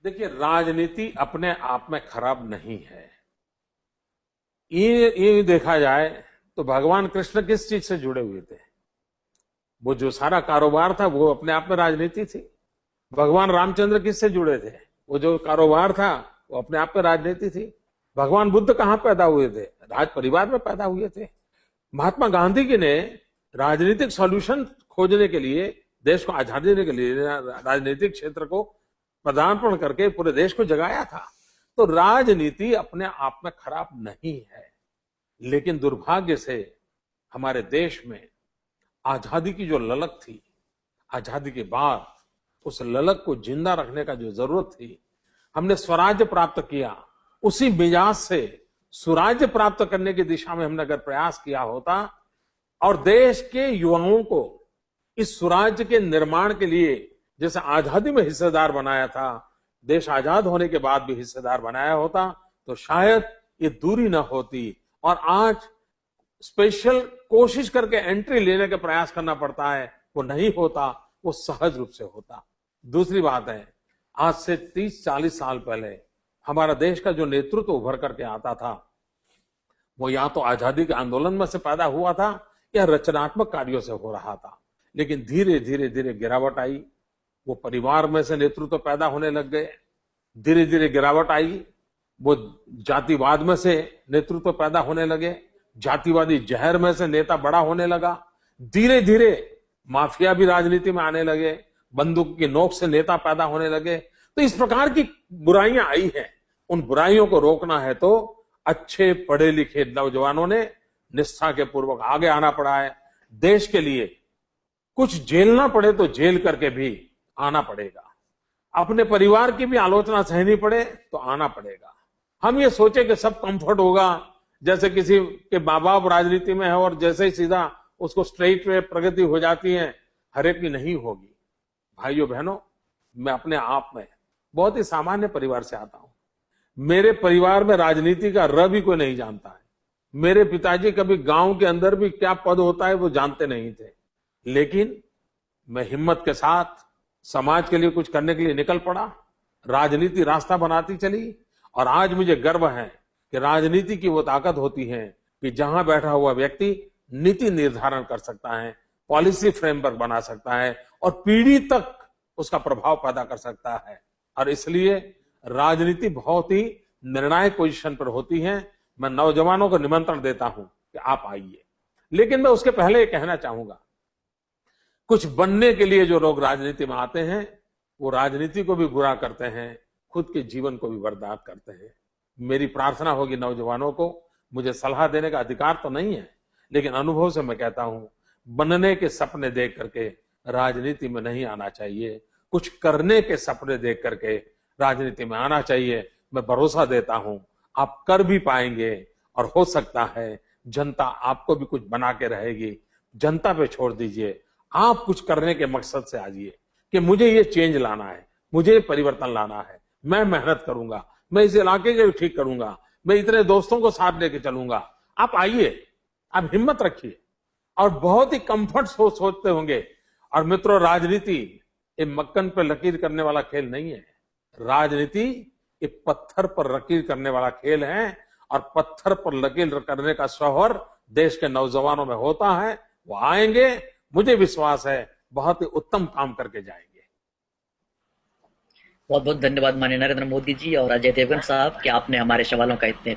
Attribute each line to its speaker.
Speaker 1: देखिए, राजनीति अपने आप में खराब नहीं है। ये देखा जाए तो भगवान कृष्ण किस चीज से जुड़े हुए थे? वो जो सारा कारोबार था वो अपने आप में राजनीति थी। भगवान रामचंद्र किससे जुड़े थे? वो जो कारोबार था वो अपने आप में राजनीति थी। भगवान बुद्ध कहाँ पैदा हुए थे? राज परिवार में पैदा हुए थे। महात्मा गांधी जी ने राजनीतिक सॉल्यूशन खोजने के लिए, देश को आजादी देने के लिए राजनीतिक क्षेत्र को पदार्पण करके पूरे देश को जगाया था। तो राजनीति अपने आप में खराब नहीं है, लेकिन दुर्भाग्य से हमारे देश में आजादी की जो ललक थी, आजादी के बाद उस ललक को जिंदा रखने का जो जरूरत थी, हमने स्वराज्य प्राप्त किया, उसी मिजाज से सुराज्य प्राप्त करने की दिशा में हमने अगर प्रयास किया होता और देश के युवाओं को इस सुराज्य के निर्माण के लिए जैसे आजादी में हिस्सेदार बनाया था, देश आजाद होने के बाद भी हिस्सेदार बनाया होता, तो शायद ये दूरी न होती। और आज स्पेशल कोशिश करके एंट्री लेने का प्रयास करना पड़ता है, वो नहीं होता, वो सहज रूप से होता। दूसरी बात है, आज से 30-40 साल पहले हमारा देश का जो नेतृत्व उभर करके आता था, वो या तो आजादी के आंदोलन में से पैदा हुआ था या रचनात्मक कार्यों से हो रहा था। लेकिन धीरे धीरे धीरे गिरावट आई, वो परिवार में से नेतृत्व पैदा होने लग गए। धीरे धीरे गिरावट आई, वो जातिवाद में से नेतृत्व पैदा होने लगे। जातिवादी जहर में से नेता बड़ा होने लगा। धीरे धीरे माफिया भी राजनीति में आने लगे, बंदूक की नोक से नेता पैदा होने लगे। तो इस प्रकार की बुराइयां आई हैं। उन बुराइयों को रोकना है तो अच्छे पढ़े लिखे नौजवानों ने निष्ठा के पूर्वक आगे आना पड़ा है। देश के लिए कुछ झेलना पड़े तो झेल करके भी आना पड़ेगा। अपने परिवार की भी आलोचना सहनी पड़े तो आना पड़ेगा। हम ये सोचे कि सब कंफर्ट होगा, जैसे किसी के माँ बाप राजनीति में है और जैसे ही सीधा उसको स्ट्रेट वे प्रगति हो जाती है, हर एक की नहीं होगी। भाइयों बहनों, मैं अपने आप में बहुत ही सामान्य परिवार से आता हूं। मेरे परिवार में राजनीति का र भी कोई नहीं जानता है। मेरे पिताजी कभी गांव के अंदर भी क्या पद होता है वो जानते नहीं थे। लेकिन मैं हिम्मत के साथ समाज के लिए कुछ करने के लिए निकल पड़ा। राजनीति रास्ता बनाती चली और आज मुझे गर्व है कि राजनीति की वो ताकत होती है कि जहां बैठा हुआ व्यक्ति नीति निर्धारण कर सकता है, पॉलिसी फ्रेमवर्क बना सकता है और पीढ़ी तक उसका प्रभाव पैदा कर सकता है। और इसलिए राजनीति बहुत ही निर्णायक पोजीशन पर होती है। मैं नौजवानों को निमंत्रण देता हूं कि आप आइए। लेकिन मैं उसके पहले ये कहना चाहूंगा, कुछ बनने के लिए जो लोग राजनीति में आते हैं वो राजनीति को भी बुरा करते हैं, खुद के जीवन को भी बर्बाद करते हैं। मेरी प्रार्थना होगी नौजवानों को, मुझे सलाह देने का अधिकार तो नहीं है, लेकिन अनुभव से मैं कहता हूं, बनने के सपने देख करके राजनीति में नहीं आना चाहिए, कुछ करने के सपने देख करके राजनीति में आना चाहिए। मैं भरोसा देता हूं आप कर भी पाएंगे और हो सकता है जनता आपको भी कुछ बना के रहेगी। जनता पे छोड़ दीजिए, आप कुछ करने के मकसद से आइए कि मुझे ये चेंज लाना है, मुझे परिवर्तन लाना है, मैं मेहनत करूंगा, मैं इस इलाके को ठीक करूंगा, मैं इतने दोस्तों को साथ लेके चलूंगा। आप आइए, आप हिम्मत रखिए। और बहुत ही कंफर्ट सोचते होंगे। और मित्रों, राजनीति ये मक्खन पर लकीर करने वाला खेल नहीं है। राजनीति ये पत्थर पर लकीर करने वाला खेल है और पत्थर पर लकीर करने का शौहर देश के नौजवानों में होता है। वो आएंगे, मुझे विश्वास है बहुत ही उत्तम काम करके जाएंगे।
Speaker 2: बहुत बहुत धन्यवाद माननीय नरेंद्र मोदी जी और अजय देवगन साहब कि आपने हमारे सवालों का इतने